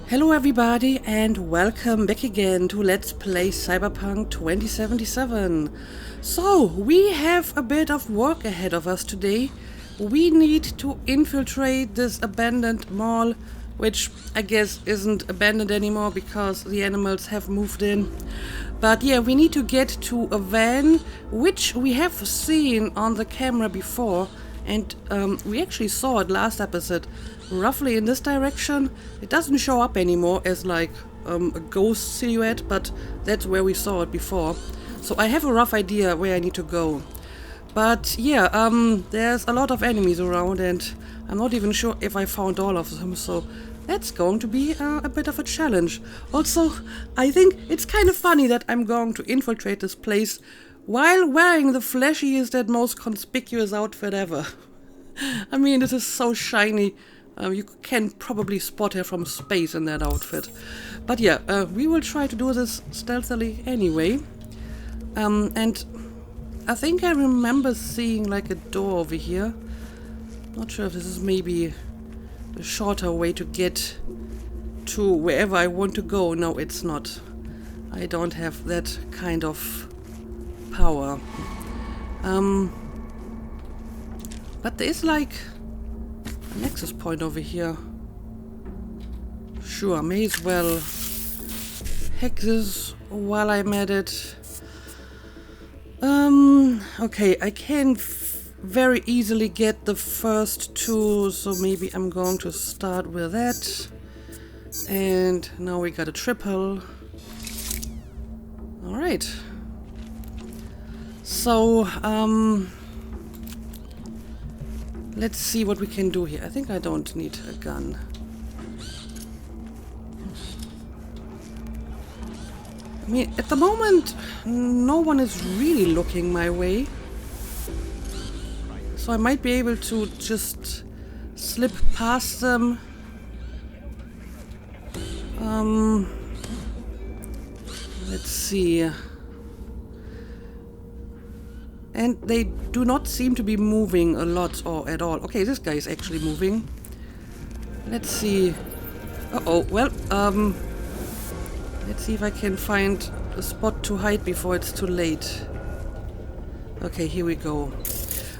Hello everybody and welcome back again to Let's Play Cyberpunk 2077. So, we have a bit of work ahead of us today. We need to infiltrate this abandoned mall, which I guess isn't abandoned anymore because the animals have moved in. But yeah, we need to get to a van, which we have seen on the camera before. And we actually saw it last episode, roughly in this direction. It doesn't show up anymore as like a ghost silhouette, but that's where we saw it before. So I have a rough idea where I need to go. But yeah, there's a lot of enemies around and I'm not even sure if I found all of them, so that's going to be a bit of a challenge. Also, I think it's kind of funny that I'm going to infiltrate this place while wearing the flashiest and most conspicuous outfit ever. I mean, this is so shiny. You can probably spot her from space in that outfit. But yeah, we will try to do this stealthily anyway. And I think I remember seeing like a door over here. Not sure if this is maybe a shorter way to get to wherever I want to go. No, it's not. I don't have that kind of power. But there is like a nexus point over here. Sure, may as well hack this while I'm at it. Okay, I can very easily get the first two, so maybe I'm going to start with that. And now we got a triple. Alright. So, let's see what we can do here. I think I don't need a gun. I mean, at the moment, no one is really looking my way. So I might be able to just slip past them. Let's see. And they do not seem to be moving a lot or at all. Okay, this guy is actually moving. Let's see. Uh-oh, well, let's see if I can find a spot to hide before it's too late. Okay, here we go.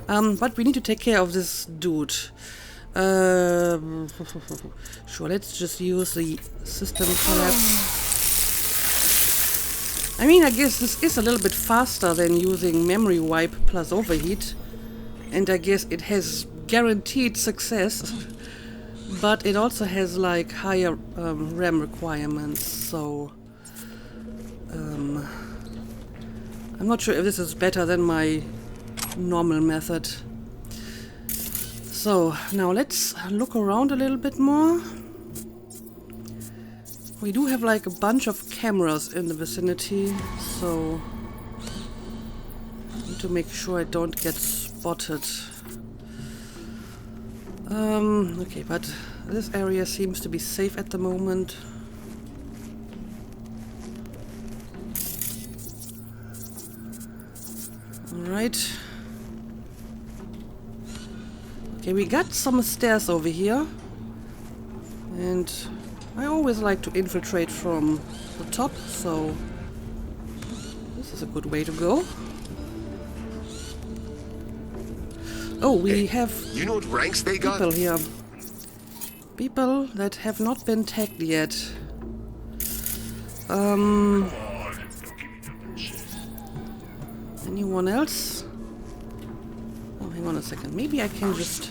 But we need to take care of this dude. Sure, let's just use the system collapse. I mean, I guess this is a little bit faster than using memory wipe plus overheat. And I guess it has guaranteed success. But it also has like higher RAM requirements, so I'm not sure if this is better than my normal method. So now let's look around a little bit more. We do have like a bunch of cameras in the vicinity, so I need to make sure I don't get spotted. Okay, but this area seems to be safe at the moment. Alright. Okay, we got some stairs over here. And I always like to infiltrate from the top, so this is a good way to go. Oh, we have you know what ranks they got? People here. People that have not been tagged yet. Anyone else? Oh, hang on a second. Maybe I can just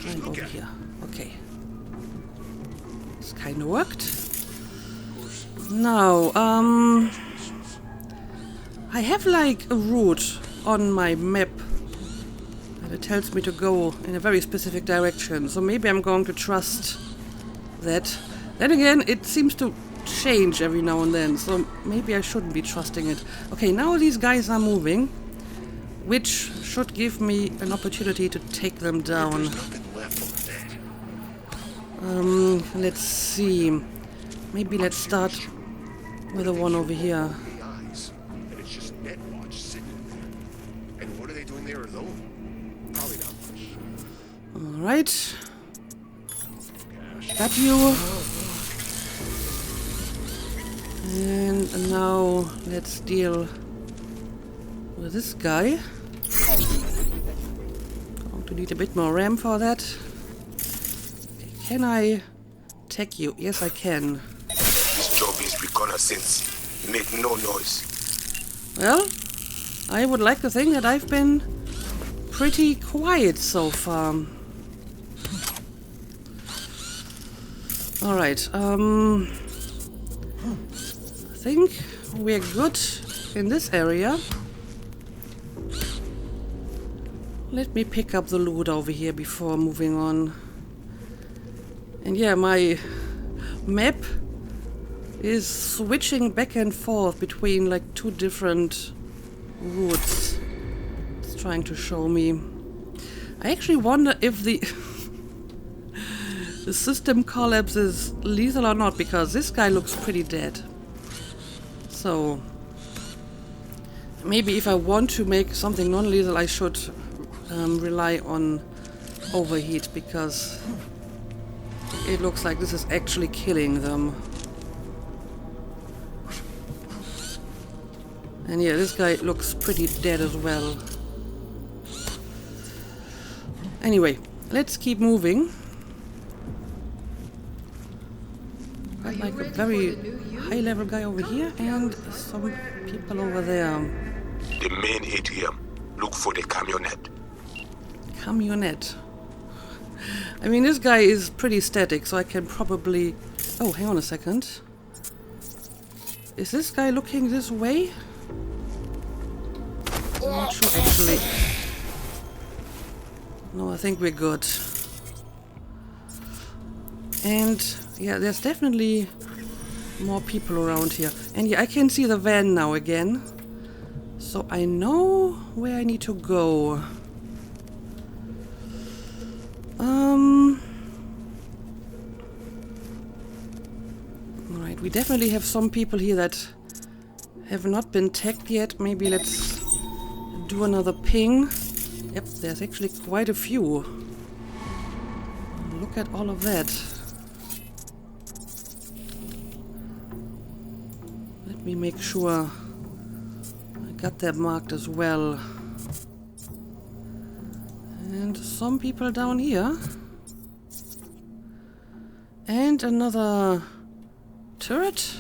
climb over here. Okay. This kind of worked. Now, I have like a route on my map. It tells me to go in a very specific direction, so maybe I'm going to trust that. Then again, it seems to change every now and then, so maybe I shouldn't be trusting it. Okay, now these guys are moving, which should give me an opportunity to take them down. Let's see. Maybe let's start with the one over here. And it's just NetWatch sitting there. And what are they doing there alone? Probably not much. Alright. Got you. And now let's deal with this guy. Going to need a bit more RAM for that. Okay, can I tag you? Yes, I can. This job is reconnaissance. Make no noise. Well, I would like to think that I've been pretty quiet so far. Alright, I think we're good in this area. Let me pick up the loot over here before moving on. And yeah, my map is switching back and forth between like two different routes. It's trying to show me. I actually wonder if the the system collapse is lethal or not, because this guy looks pretty dead. So maybe if I want to make something non-lethal, I should rely on overheat, because it looks like this is actually killing them. And yeah, this guy looks pretty dead as well. Anyway, let's keep moving. Got like a very high level guy over here and some people over there. The main ATM. Look for the camionette. Camionette. I mean, this guy is pretty static, so I can probably... Oh, hang on a second. Is this guy looking this way? I'm not sure, actually. No, I think we're good. And yeah, there's definitely more people around here. And yeah, I can see the van now again. So I know where I need to go. Alright, we definitely have some people here that have not been tagged yet. Maybe let's do another ping. Yep, there's actually quite a few. Look at all of that. Let me make sure I got that marked as well. And some people down here. And another turret.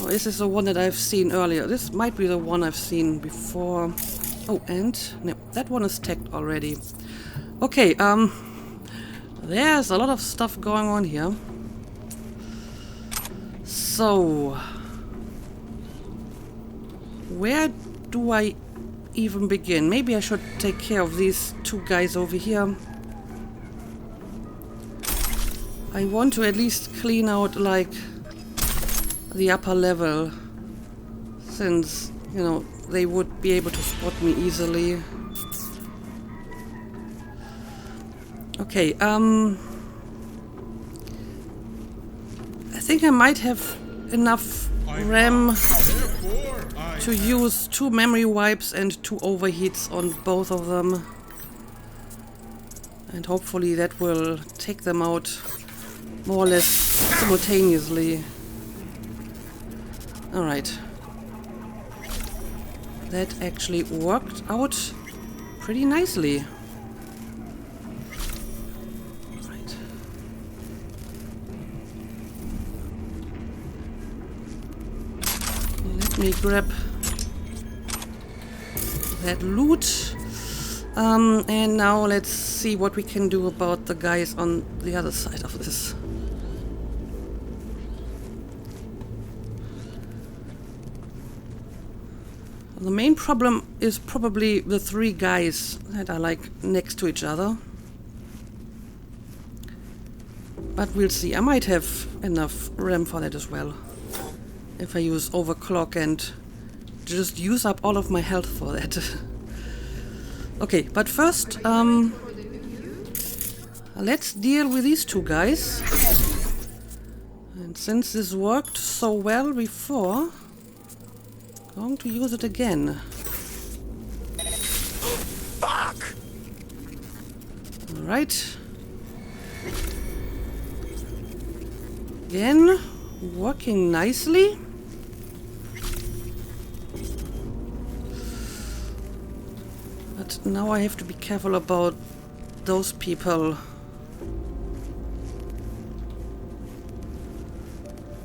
Oh, this is the one that I've seen earlier. This might be the one I've seen before. Oh, and no, that one is tagged already. Okay, there's a lot of stuff going on here. So, where do I even begin? Maybe I should take care of these two guys over here. I want to at least clean out, like, the upper level, since, you know, they would be able to spot me easily. Okay, I think I might have enough RAM to use 2 memory wipes and 2 overheats on both of them. And hopefully that will take them out more or less simultaneously. Alright. That actually worked out pretty nicely. Right. Let me grab that loot. And now let's see what we can do about the guys on the other side of this. The main problem is probably the 3 guys that are like next to each other. But we'll see. I might have enough RAM for that as well. If I use overclock and just use up all of my health for that. Okay, but first, let's deal with these 2 guys. And since this worked so well before, going to use it again. Fuck! Alright. Again, working nicely. But now I have to be careful about those people.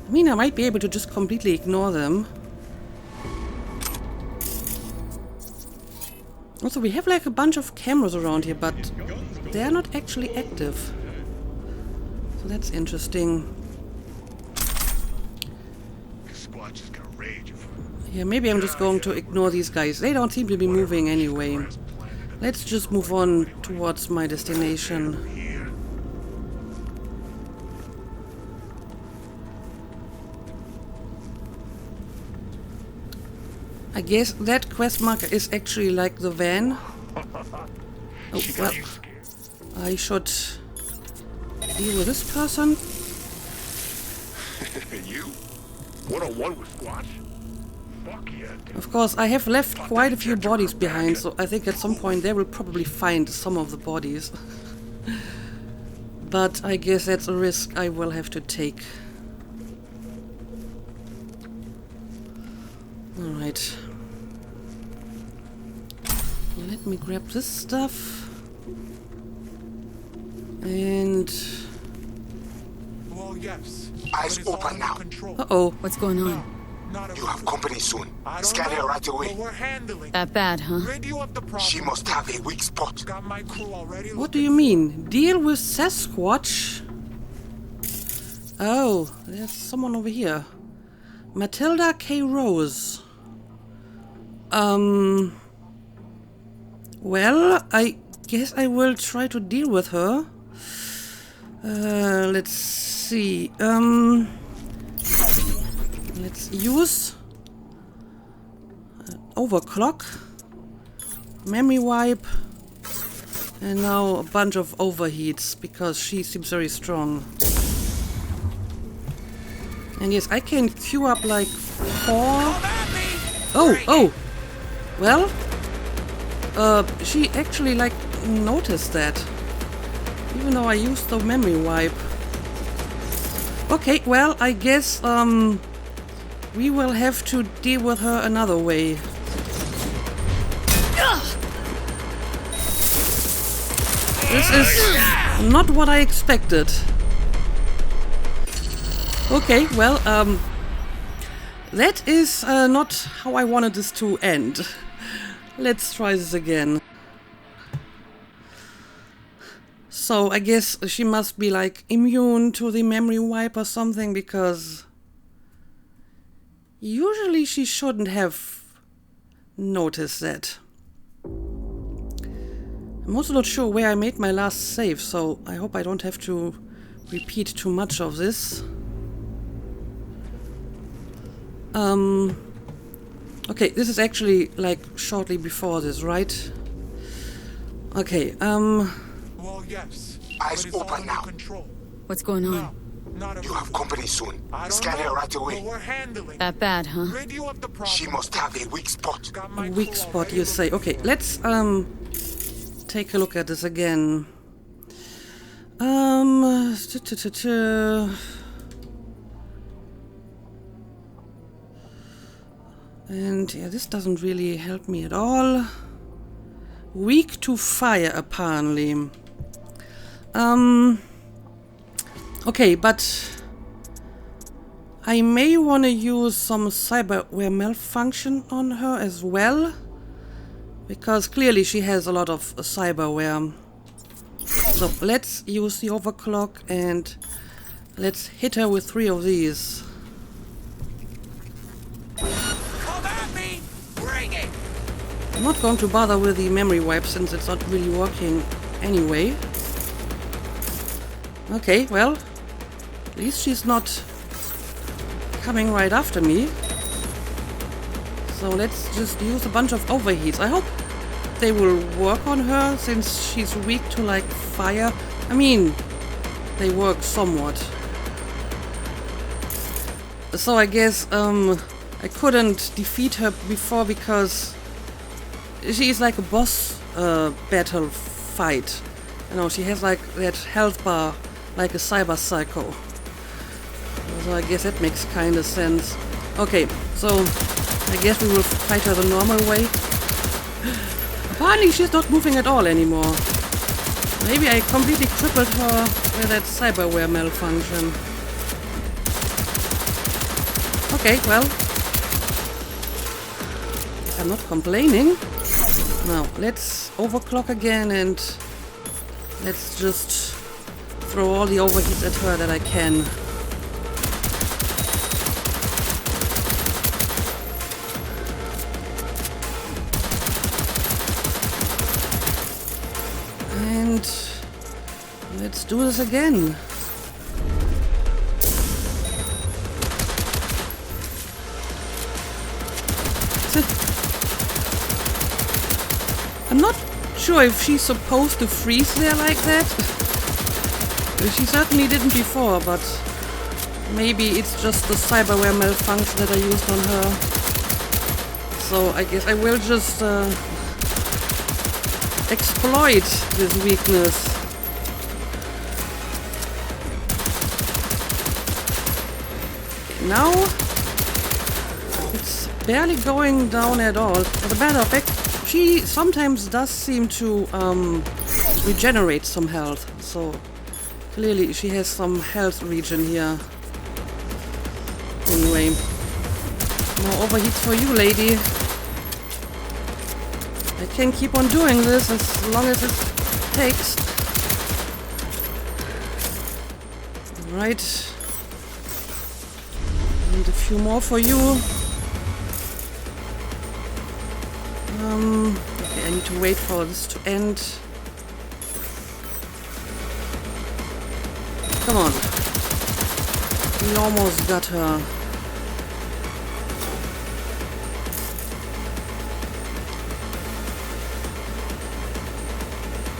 I mean, I might be able to just completely ignore them. Also, we have like a bunch of cameras around here, but they're not actually active. So that's interesting. Squatch is gonna rage if Yeah, maybe I'm just going to ignore these guys. They don't seem to be moving anyway. Let's just move on towards my destination. here. I guess that quest marker is actually like the van. Oh, well, I should deal with this person. You? One-on-one with Squatch? Fuck yeah. Of course, I have left quite a few bodies behind, so I think at some point they will probably find some of the bodies. But I guess that's a risk I will have to take. Alright. Let me grab this stuff. And... Well, yes. Eyes but it's all open under now. control. uh-oh. What's going on? Not You have company soon. I don't Scan her know, right but away. we're handling. That bad, huh? Radio up the problem. She must have a weak spot. Got my crew already. What do you mean? Deal with Sasquatch? Oh, there's someone over here. Matilda K. Rose. Well, I guess I will try to deal with her. Let's see. Let's use overclock, memory wipe, and now a bunch of overheats because she seems very strong. And yes, I can queue up like 4. Oh! Well, she actually like noticed that, even though I used the memory wipe. Okay, well, I guess we will have to deal with her another way. This is not what I expected. Okay, well, that is not how I wanted this to end. Let's try this again. So I guess she must be like immune to the memory wipe or something, because usually she shouldn't have noticed that. I'm also not sure where I made my last save, so I hope I don't have to repeat too much of this. Okay, this is actually like shortly before this, right? Okay, Well, yes. Eyes but it's all open under now. control. What's going on? No, not You have company soon. I don't Scan her know, right but away. we're handling. That bad, huh? Radio up the problem. She must have a weak spot. Got my a weak crew spot, already you say. Okay, let's take a look at this again. And yeah, this doesn't really help me at all. Weak to fire, apparently. Okay, but I may want to use some cyberware malfunction on her as well, because clearly she has a lot of cyberware. So let's use the overclock and let's hit her with 3 of these. Come at me! Bring it! I'm not going to bother with the memory wipe since it's not really working anyway. Okay, well, at least she's not coming right after me. So let's just use a bunch of overheats. I hope they will work on her since she's weak to like fire. I mean, they work somewhat. So I guess I couldn't defeat her before because she is like a boss battle fight. You know, she has like that health bar like a cyber psycho. So I guess that makes kind of sense. Okay, so I guess we will fight her the normal way. Apparently she's not moving at all anymore. Maybe I completely crippled her with that cyberware malfunction. Okay, well, I'm not complaining. Now, let's overclock again and let's just throw all the overheats at her that I can. And let's do this again. I'm not sure if she's supposed to freeze there like that. She certainly didn't before, but maybe it's just the cyberware malfunction that I used on her. So I guess I will just exploit this weakness. Okay, now it's barely going down at all. As a matter of fact, she sometimes does seem to regenerate some health, so clearly she has some health regen here. Anyway, more overheats for you, lady. I can keep on doing this as long as it takes. Alright. And a few more for you. Okay, I need to wait for this to end. Come on. We almost got her.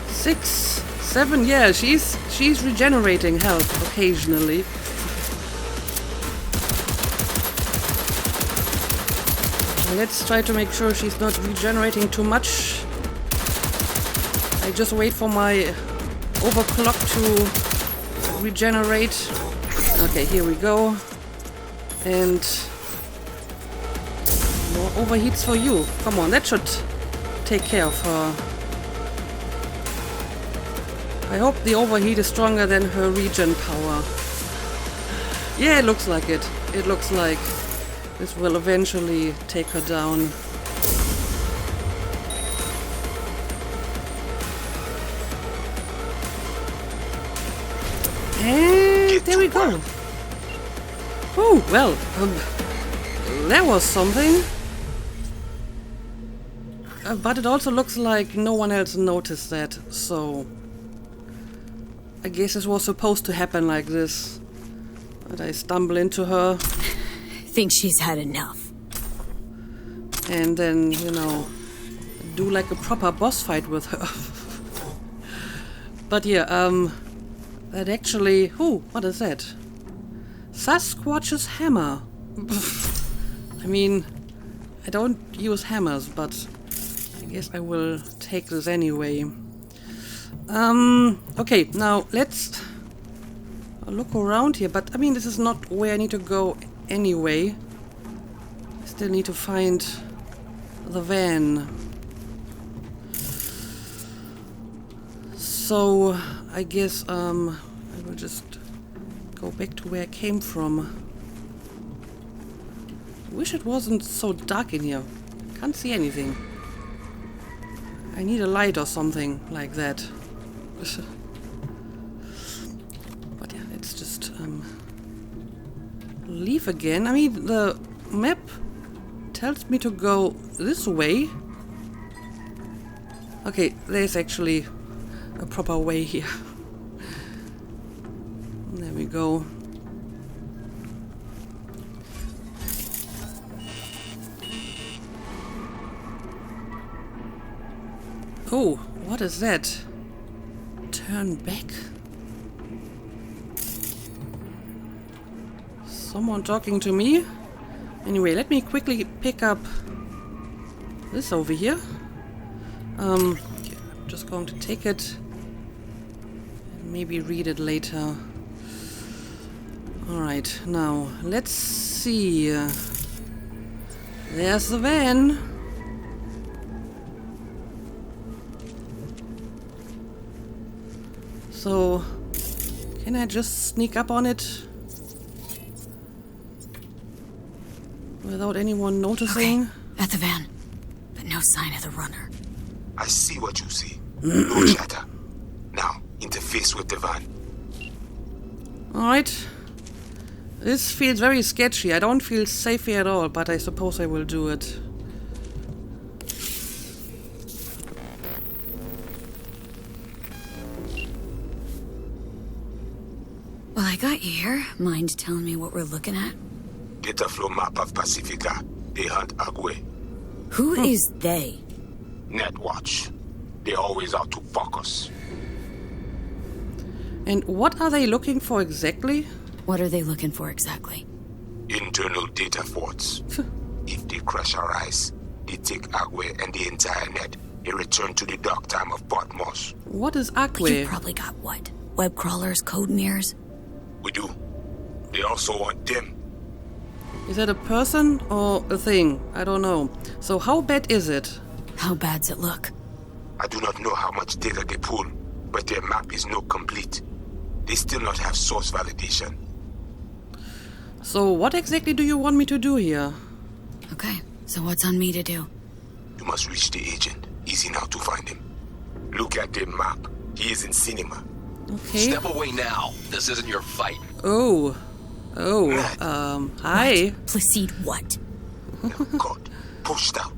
Six, 7, yeah, she's regenerating health occasionally. Let's try to make sure she's not regenerating too much. I just wait for my overclock to regenerate. Okay, here we go. And more overheats for you. Come on, that should take care of her. I hope the overheat is stronger than her regen power. Yeah, it looks like it. It looks like this will eventually take her down. And there we go. Oh, well, that was something. But it also looks like no one else noticed that, so I guess this was supposed to happen like this. But I stumble into her. Think she's had enough. And then, you know, do like a proper boss fight with her. But yeah, that actually... Ooh, what is that? Sasquatch's hammer. I mean, I don't use hammers, but I guess I will take this anyway. Okay, now let's look around here, but I mean, this is not where I need to go anyway. I still need to find the van. So I guess I will just go back to where I came from. I wish it wasn't so dark in here. Can't see anything. I need a light or something like that. But yeah, let's just leave again. I mean, the map tells me to go this way. Okay, there's actually a proper way here. There we go. Oh, what is that? Turn back? Someone talking to me? Anyway, let me quickly pick up this over here. I'm just going to take it and maybe read it later. Alright, now, let's see. There's the van. So, can I just sneak up on it? Without anyone noticing? Okay, at the van. But no sign of the runner. I see what you see. No chatter. Now, interface with the van. Alright. This feels very sketchy. I don't feel safe here at all, but I suppose I will do it. Well, I got you here. Mind telling me what we're looking at? Data flow map of Pacifica. They hunt Agwe. Who is they? NetWatch. They always out to focus. And what are they looking for exactly? What are they looking for exactly? Internal data forts. If they crush our eyes, they take Agwe and the entire net. They return to the dark time of Port Moss. What is But you Agwe? probably got what? Web crawlers, code mirrors? We do. They also want them. Is that a person or a thing? I don't know. So how bad is it? How bad's it look? I do not know how much data they pull, but their map is not complete. They still not have source validation. So what exactly do you want me to do here? Okay, so what's on me to do? You must reach the agent. Easy now to find him. Look at the map. He is in cinema. Okay. Step away now. This isn't your fight. Oh. Oh. Hi. Placide what? Now, God, pushed out.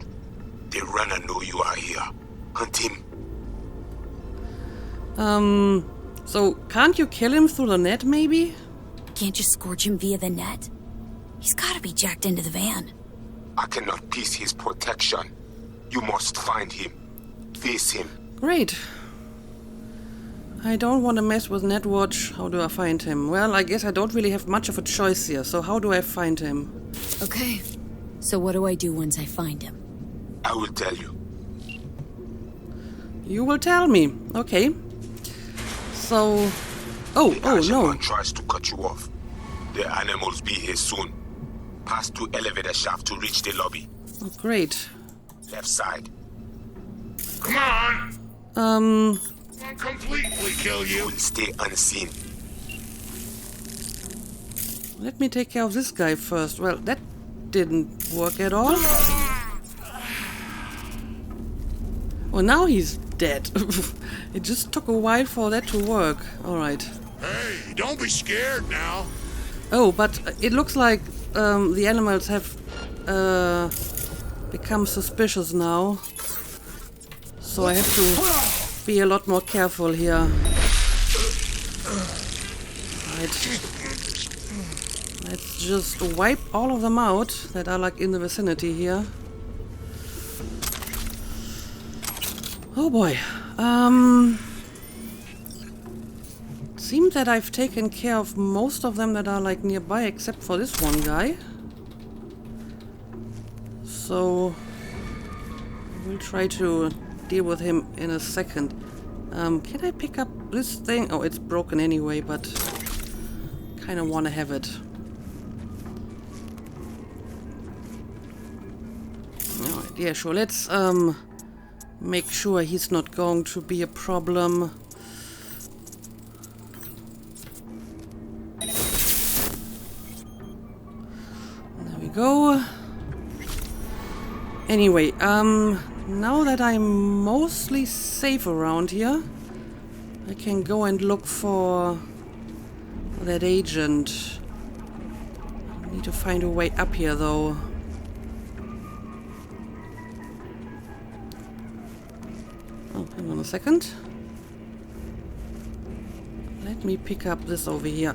The runner know you are here. Hunt him. So can't you kill him through the net maybe? Can't you scorch him via the net? He's gotta be jacked into the van. I cannot piece his protection. You must find him. Face him. Great. I don't want to mess with NetWatch. How do I find him? Well, I guess I don't really have much of a choice here, so how do I find him? Okay, so what do I do once I find him? I will tell you. You will tell me. Okay. So... Oh, The oh Azure no. man tries to cut you off. The animals be here soon. Pass to elevator shaft to reach the lobby. Oh, great. Left side. Come on! I'll completely kill You you. will stay unseen. Let me take care of this guy first. Well, that didn't work at all. Oh, now he's dead. It just took a while for that to work. Alright. Hey, don't be scared now. Oh, but it looks like the animals have become suspicious now. So I have to be a lot more careful here. Right. Let's just wipe all of them out that are like in the vicinity here. Oh boy. Seems that I've taken care of most of them that are like nearby except for this one guy. So we'll try to deal with him in a second. Can I pick up this thing? Oh, it's broken anyway, but kind of want to have it. Alright, yeah, sure. Let's make sure he's not going to be a problem. There we go. Anyway, now that I'm mostly safe around here, I can go and look for that agent. I need to find a way up here though. Oh, hang on a second. Let me pick up this over here.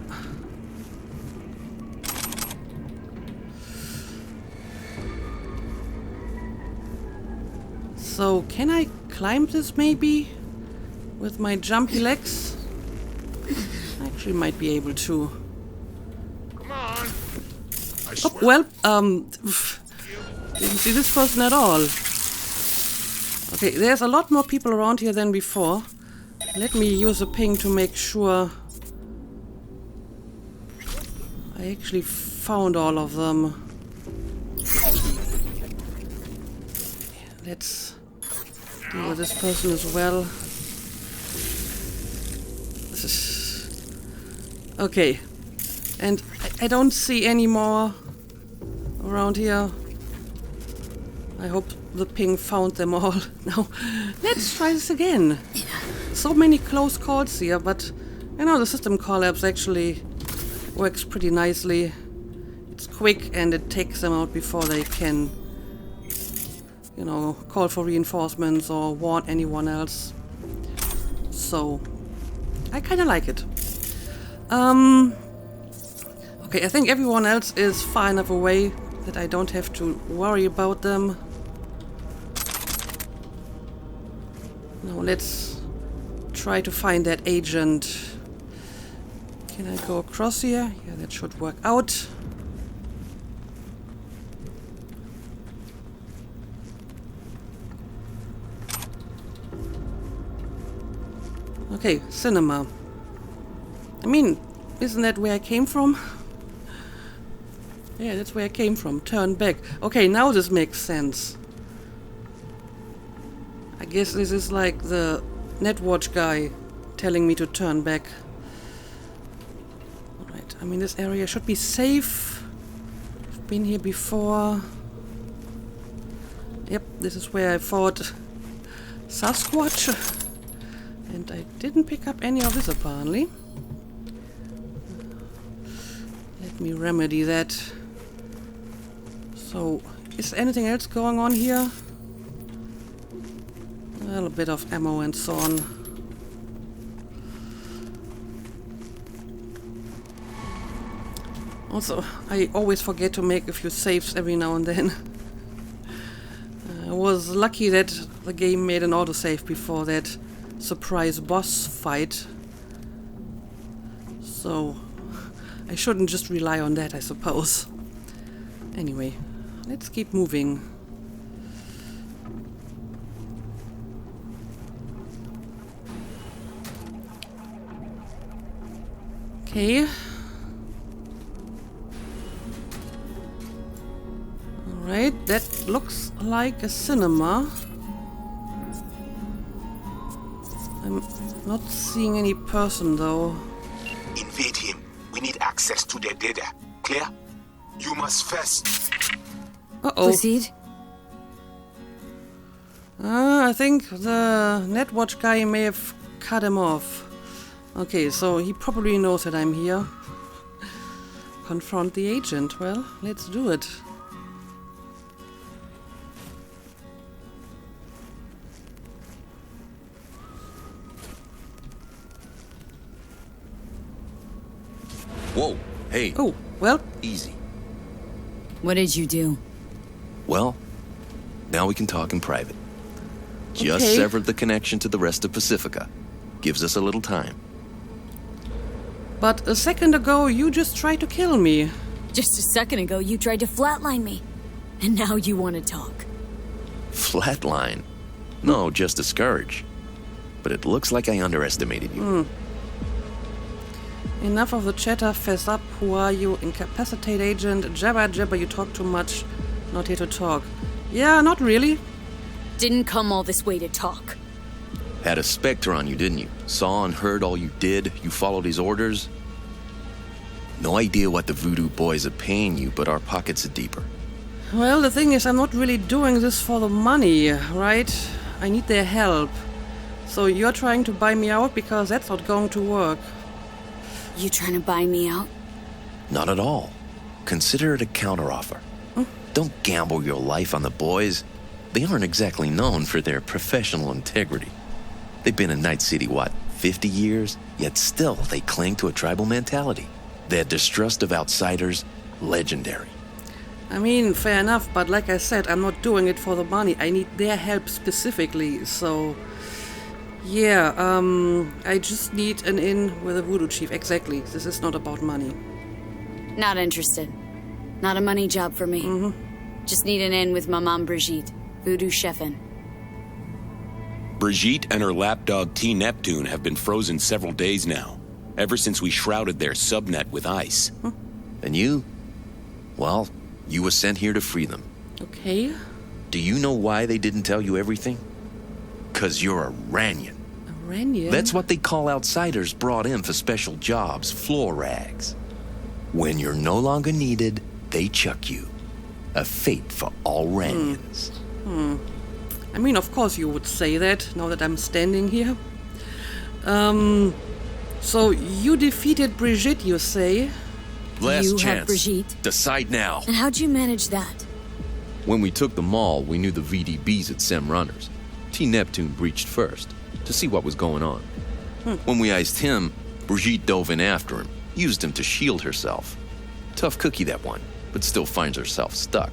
So, can I climb this maybe? With my jumpy legs? I actually might be able to. Come on. I Oh, swear. well, didn't see this person at all. Okay, there's a lot more people around here than before. Let me use a ping to make sure I actually found all of them. Let's deal with this person as well. This is... Okay. And I don't see any more around here. I hope the ping found them all. Now, let's try this again. So many close calls here, but you know, the system collapse actually works pretty nicely. It's quick and it takes them out before they can, you know, call for reinforcements or warn anyone else. So, I kinda like it. Okay, I think everyone else is far enough away that I don't have to worry about them. Now let's try to find that agent. Can I go across here? Yeah, that should work out. Okay, cinema. I mean, isn't that where I came from? Yeah, that's where I came from. Turn back. Okay, now this makes sense. I guess this is like the NetWatch guy telling me to turn back. Alright, I mean, this area should be safe. I've been here before. Yep, this is where I fought Sasquatch. And I didn't pick up any of this, apparently. Let me remedy that. So, is anything else going on here? Well, a bit of ammo and so on. Also, I always forget to make a few saves every now and then. I was lucky that the game made an autosave before that surprise boss fight. So, I shouldn't just rely on that, I suppose. Anyway, let's keep moving. Okay. Alright, that looks like a cinema. I'm not seeing any person though. Invade him. We need access to their data. Clear? You must first. Uh-oh. Proceed. I think the NetWatch guy may have cut him off. Okay, so he probably knows that I'm here. Confront the agent. Well, let's do it. Whoa, hey. Oh, well, Easy. What did you do? Well, now we can talk in private. Just Okay. severed the connection to the rest of Pacifica. Gives us a little time. but a second ago you just tried to kill me. Just a second ago, you tried to flatline me. And now you want to talk. Flatline? No, just discourage. But it looks like I underestimated you. Enough of the chatter, fess up. Who are you? Incapacitate agent. Jabba jabba, you talk too much. Not here to talk. Yeah, not really. Didn't come all this way to talk. Had a specter on you, didn't you? Saw and heard all you did. You followed his orders. No idea what the voodoo boys are paying you, but our pockets are deeper. Well, the thing is, I'm not really doing this for the money, right? I need their help. So you're trying to buy me out because that's not going to work. You trying to buy me out? Not at all. Consider it a counteroffer. Don't gamble your life on the boys. They aren't exactly known for their professional integrity. They've been in Night City, what, 50 years? Yet still they cling to a tribal mentality. Their distrust of outsiders, legendary. I mean, fair enough, but like I said, I'm not doing it for the money. I need their help specifically, so... Yeah, I just need an in with a voodoo chief, exactly. This is not about money. Not interested. Not a money job for me. Just need an in with my mom Brigitte, voodoo chefin'. Brigitte and her lapdog T. Neptune have been frozen several days now, ever since we shrouded their subnet with ice. And you? Well, you were sent here to free them. Okay. Do you know why they didn't tell you everything? 'Cause you're a Ranyan. Iranian? That's what they call outsiders brought in for special jobs, floor rags. When you're no longer needed, they chuck you. A fate for all Ranyans. I mean, of course you would say that, now that I'm standing here. So you defeated Brigitte, you say? Last You have chance. Brigitte? Decide now. And how'd you manage that? When we took the mall, we knew the VDBs had Sem runners. T. Neptune breached first, to see what was going on. When we iced him, Brigitte dove in after him, used him to shield herself. Tough cookie, that one, but still finds herself stuck.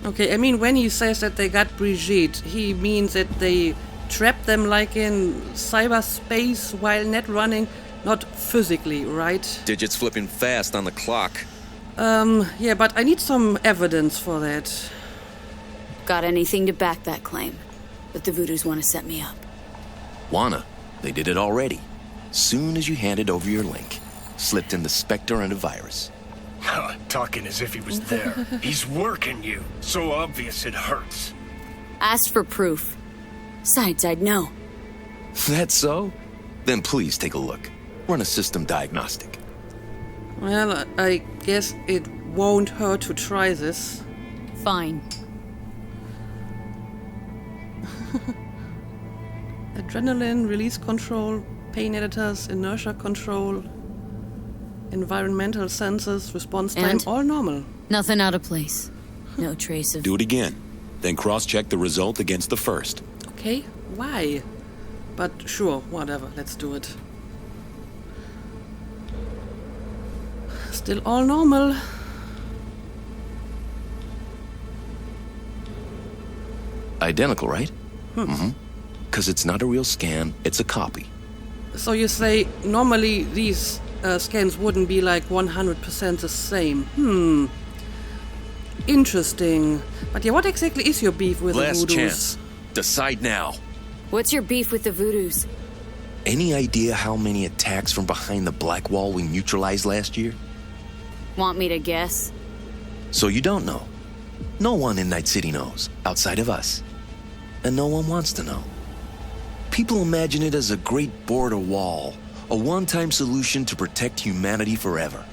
Okay, I mean, when he says that they got Brigitte, he means that they trapped them like in cyberspace while net running, not physically, right? Digits flipping fast on the clock. Yeah, but I need some evidence for that. Got anything to back that claim? That the Voodoos want to set me up. Wanna? They did it already. Soon as you handed over your link, slipped in the Spectre and a virus. Talking as if he was there. He's working you. So obvious it hurts. Asked for proof. Besides, I'd know. That so? Then please take a look. Run a system diagnostic. Well, I guess it won't hurt to try this. Fine. Adrenaline, release control, pain editors, inertia control, environmental sensors, response time, And? all normal. Nothing out of place. No trace of... Do it again. Then cross-check the result against the first. Okay, why? But sure, whatever, let's do it. Still all normal. Identical, right? Mm-hmm. 'Cause it's not a real scan, it's a copy. So you say normally these scans wouldn't be like 100% the same. Interesting. But yeah, what exactly is your beef with the Last Voodoos? chance. Decide now. What's your beef with the Voodoos? Any idea how many attacks from behind the black wall we neutralized last year? Want me to guess? So you don't know. No one in Night City knows, outside of us. And no one wants to know. People imagine it as a great border wall, a one-time solution to protect humanity forever.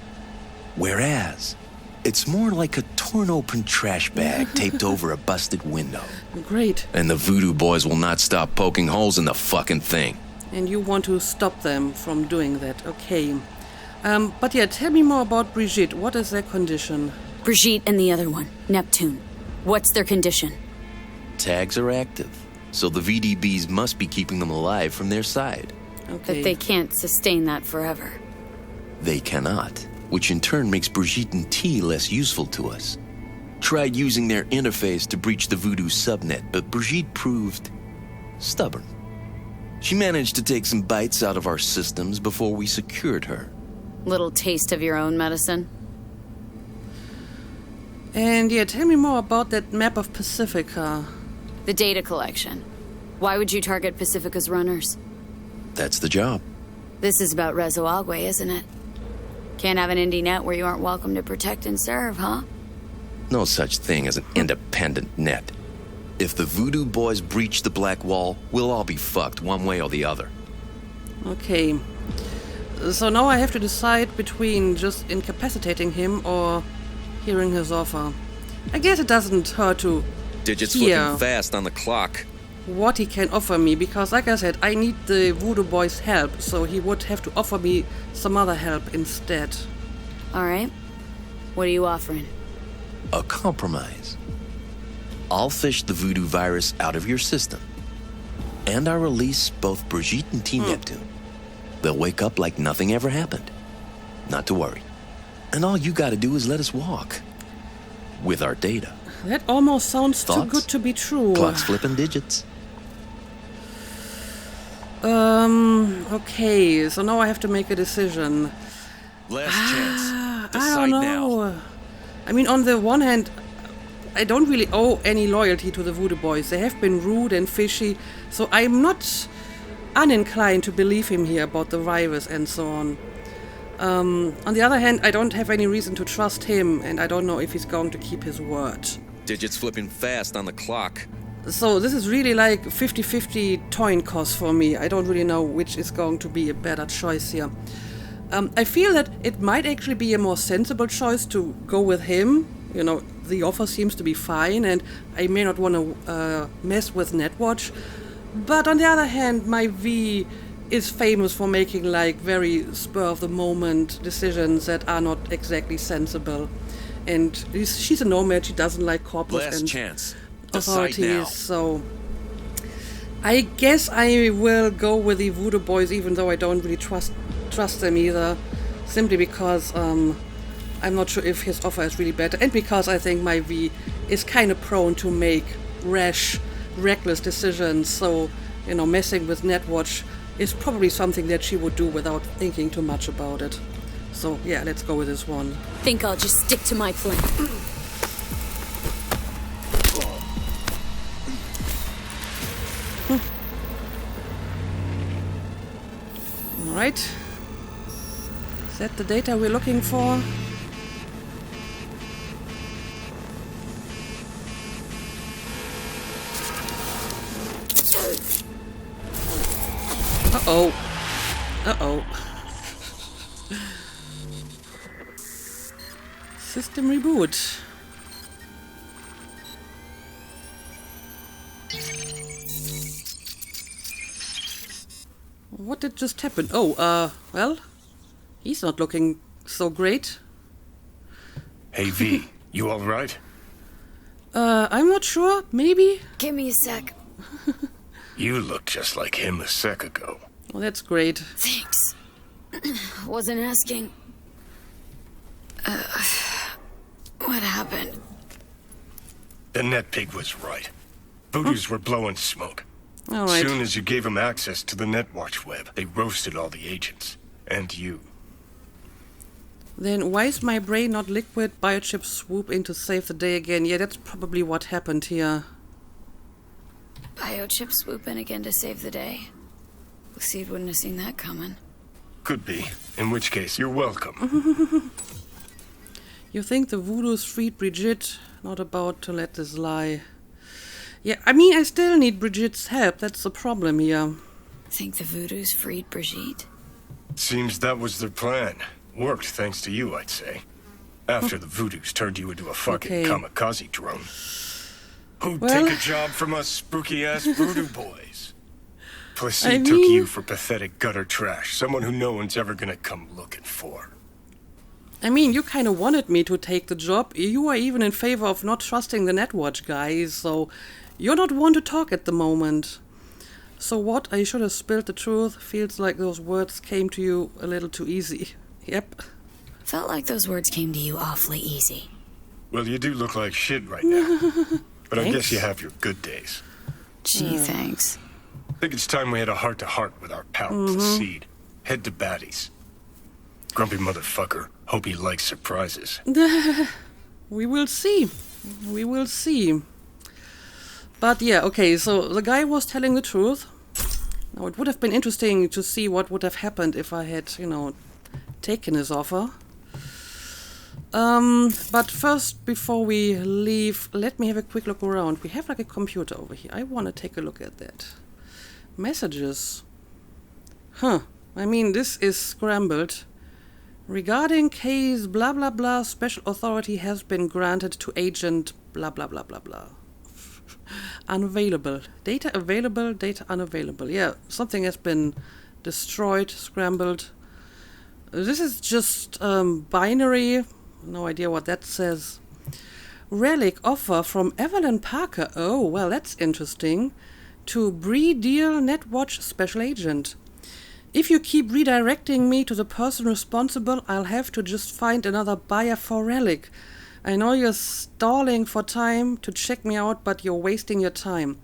Whereas, it's more like a torn-open trash bag taped over a busted window. Great. And the Voodoo boys will not stop poking holes in the fucking thing. And you want to stop them from doing that. Okay. But yeah, tell me more about Brigitte. What is their condition? Brigitte and the other one, Neptune. What's their condition? Tags are active, so the VDBs must be keeping them alive from their side. Okay. But they can't sustain that forever. They cannot, which in turn makes Brigitte and T less useful to us. Tried using their interface to breach the Voodoo subnet, but Brigitte proved stubborn. She managed to take some bites out of our systems before we secured her. Little taste of your own medicine? And yeah, tell me more about that map of Pacifica. The data collection. Why would you target Pacifica's runners? That's the job. This is about Rezo Agwe, isn't it? Can't have an indie net where you aren't welcome to protect and serve, huh? No such thing as an independent net. If the Voodoo boys breach the Black Wall, we'll all be fucked one way or the other. Okay. So now I have to decide between just incapacitating him or hearing his offer. I guess it doesn't hurt to Digits hear flipping fast on the clock. what he can offer me, because like I said, I need the Voodoo boys' help, so he would have to offer me some other help instead. Alright. What are you offering? A compromise. I'll fish the Voodoo virus out of your system. And I'll release both Brigitte and T. Neptune. They'll wake up like nothing ever happened. Not to worry. And all you gotta do is let us walk. With our data. That almost sounds too Thoughts? good to be true. Clock's flipping digits. Okay, so now I have to make a decision. Last chance. I Decide don't now. know. I mean, on the one hand, I don't really owe any loyalty to the Voodoo boys. They have been rude and fishy, so I'm not uninclined to believe him here about the virus and so on. On the other hand, I don't have any reason to trust him, and I don't know if he's going to keep his word. Digits flipping fast on the clock. So this is really like 50-50 coin toss for me. I don't really know which is going to be a better choice here. I feel that it might actually be a more sensible choice to go with him. You know, the offer seems to be fine, and I may not want to mess with NetWatch. But on the other hand, my V is famous for making like very spur-of-the-moment decisions that are not exactly sensible. And she's a nomad, she doesn't like corporate Last and chance. Decide now. authorities, so I guess I will go with the Voodoo Boys, even though I don't really trust them either, simply because I'm not sure if his offer is really better, and because I think my V is kind of prone to make rash, reckless decisions, so, you know, messing with NetWatch is probably something that she would do without thinking too much about it. So yeah, let's go with this one. Think I'll just stick to my plan. Alright. Is that the data we're looking for? Uh-oh. Uh-oh. System reboot. What did just happen? Oh, well, he's not looking so great. Hey, V, you all right? I'm not sure. Maybe? Give me a sec. You look just like him a sec ago. Well, that's great. Thanks. Wasn't asking. What happened? The net pig was right. Voodoos were blowing smoke. All right. Soon as you gave them access to the NetWatch web, they roasted all the agents. And you. Then why is my brain not liquid? Biochip swoop in to save the day again. Yeah, that's probably what happened here. Biochip swoop in again to save the day. Luciid wouldn't have seen that coming. Could be. In which case, you're welcome. You think the Voodoos freed Brigitte? Not about to let this lie. Yeah, I mean, I still need Brigitte's help. That's the problem here. Think the Voodoos freed Brigitte? Seems that was their plan. Worked thanks to you, I'd say. After the Voodoos turned you into a fucking kamikaze drone. Who'd take a job from us spooky-ass voodoo boys? Placide took you for pathetic gutter trash. Someone who no one's ever gonna come looking for. I mean, you kind of wanted me to take the job. You are even in favor of not trusting the NetWatch guys, so you're not one to talk at the moment. So what? I should have spilled the truth. Feels like those words came to you a little too easy. Yep. Felt like those words came to you awfully easy. Well, you do look like shit right now. But I guess you have your good days. Gee, thanks. I think it's time we had a heart-to-heart with our pal Placide. Head to baddies. Grumpy motherfucker. Hope he likes surprises. We will see. We will see. But yeah, okay, so the guy was telling the truth. Now, it would have been interesting to see what would have happened if I had, you know, taken his offer. But first, before we leave, let me have a quick look around. We have like a computer over here. I want to take a look at that. Messages. Huh. I mean, this is scrambled. Regarding case blah blah blah, special authority has been granted to agent blah blah blah blah blah. Unavailable. Data available, data unavailable. Yeah, something has been destroyed, scrambled. This is just binary. No idea what that says. Relic offer from Evelyn Parker. Oh, well, that's interesting. To Bree Deal NetWatch Special Agent. If you keep redirecting me to the person responsible, I'll have to just find another buyer for Relic. I know you're stalling for time to check me out, but you're wasting your time.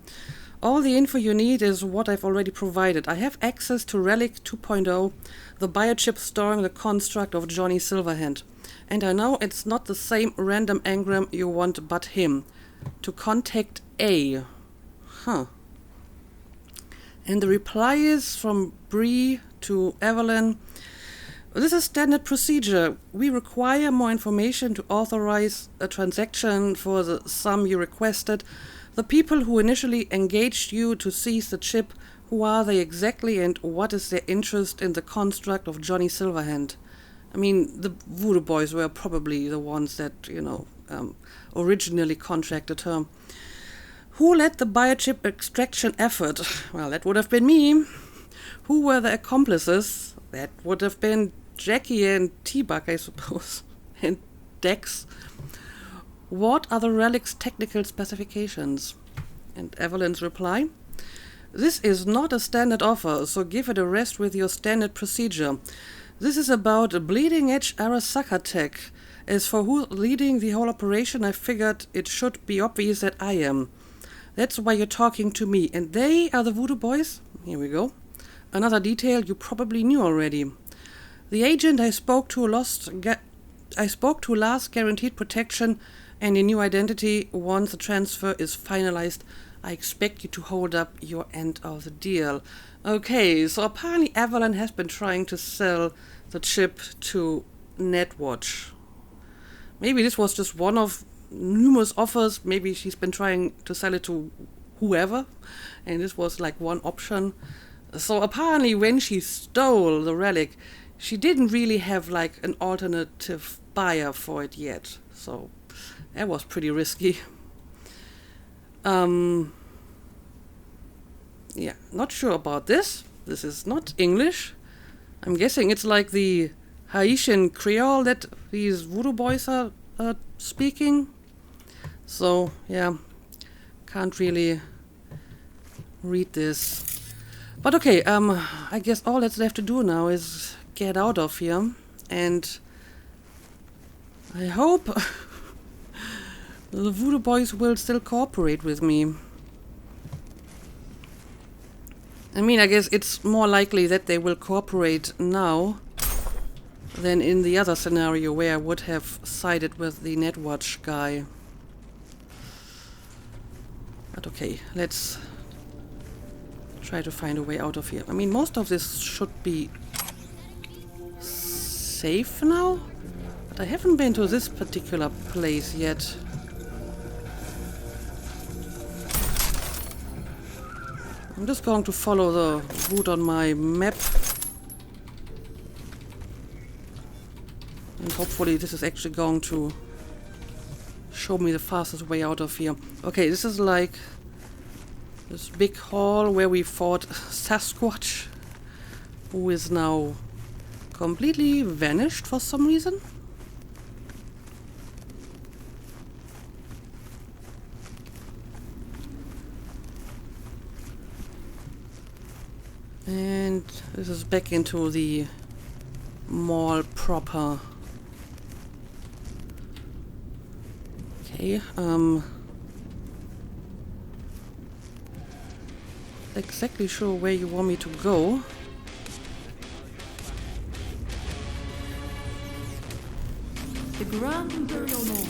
All the info you need is what I've already provided. I have access to Relic 2.0, the biochip storing the construct of Johnny Silverhand. And I know it's not the same random engram you want, but him. To contact A. Huh. And the reply is from Bree to Evelyn. This is standard procedure. We require more information to authorize a transaction for the sum you requested. The people who initially engaged you to seize the chip, who are they exactly and what is their interest in the construct of Johnny Silverhand? I mean, the Voodoo Boys were probably the ones that, originally contracted her. Who led the biochip extraction effort? Well, that would have been me. Who were the accomplices? That would have been Jackie and T-Bug, I suppose. And Dex. What are the relic's technical specifications? And Evelyn's reply? This is not a standard offer, so give it a rest with your standard procedure. This is about a bleeding-edge Arasaka tech. As for who's leading the whole operation, I figured it should be obvious that I am. That's why you're talking to me. And they are the Voodoo Boys? Here we go. Another detail you probably knew already. The agent I spoke to last guaranteed protection and a new identity once the transfer is finalized. I expect you to hold up your end of the deal. Okay, so apparently Evelyn has been trying to sell the chip to NetWatch. Maybe this was just one of numerous offers. Maybe she's been trying to sell it to whoever, and this was like one option. So apparently when she stole the relic, she didn't really have like an alternative buyer for it yet. So that was pretty risky. Yeah, not sure about this. This is not English. I'm guessing it's like the Haitian Creole that these Voodoo Boys are speaking. So, yeah, can't really read this. But okay, I guess all that's left to do now is get out of here. And I hope the Voodoo Boys will still cooperate with me. I mean, I guess it's more likely that they will cooperate now than in the other scenario where I would have sided with the NetWatch guy. But okay, let's try to find a way out of here. I mean, most of this should be safe now, but I haven't been to this particular place yet. I'm just going to follow the route on my map. And hopefully this is actually going to show me the fastest way out of here. Okay, this is like this big hall where we fought Sasquatch, who is now completely vanished for some reason. And this is back into the mall proper. Okay, exactly sure where you want me to go. The Grand Imperial Mall.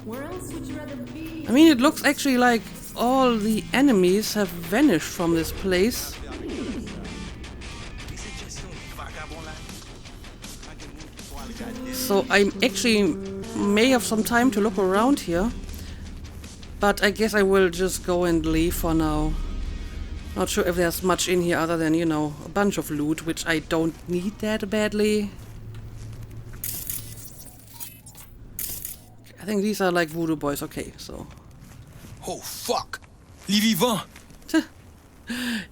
Where else would you rather be? I mean, it looks actually like all the enemies have vanished from this place. So I actually may have some time to look around here. But I guess I will just go and leave for now. Not sure if there's much in here other than, you know, a bunch of loot, which I don't need that badly. I think these are like Voodoo Boys. Okay, so. Oh, fuck! Les vivants!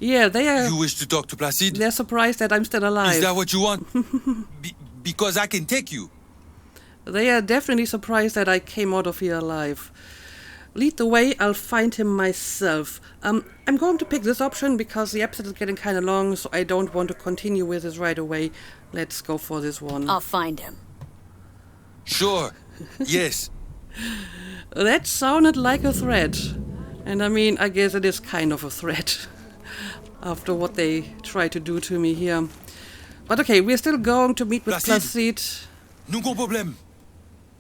Yeah, they are. You wish to talk to Placide? They're surprised that I'm still alive. Is that what you want? Because I can take you. They are definitely surprised that I came out of here alive. Lead the way, I'll find him myself. I'm going to pick this option because the episode is getting kind of long, so I don't want to continue with this right away. Let's go for this one. I'll find him. Sure. Yes. That sounded like a threat. And I mean, I guess it is kind of a threat. After what they tried to do to me here. But okay, we're still going to meet with Placide. Non gon problème.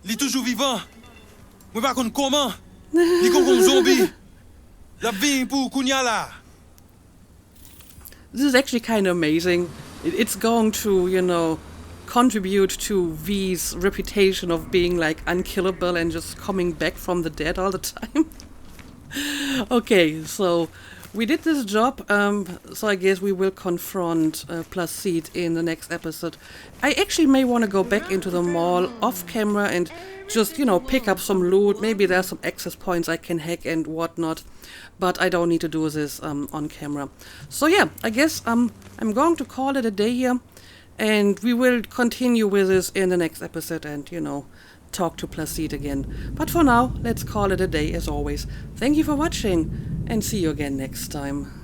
Li toujours vivant. Moi pas kon comment. Li kon kon zombie. La vie pour Kunyala. This is actually kind of amazing. It's going to, you know, contribute to V's reputation of being like unkillable and just coming back from the dead all the time. Okay, so we did this job, so I guess we will confront Placide in the next episode. I actually may want to go back into the mall off camera and just, you know, pick up some loot. Maybe there's some access points I can hack and whatnot, but I don't need to do this on camera. So yeah, I guess I'm going to call it a day here, and we will continue with this in the next episode and, you know, talk to Placide again. But for now, let's call it a day as always. Thank you for watching, and see you again next time.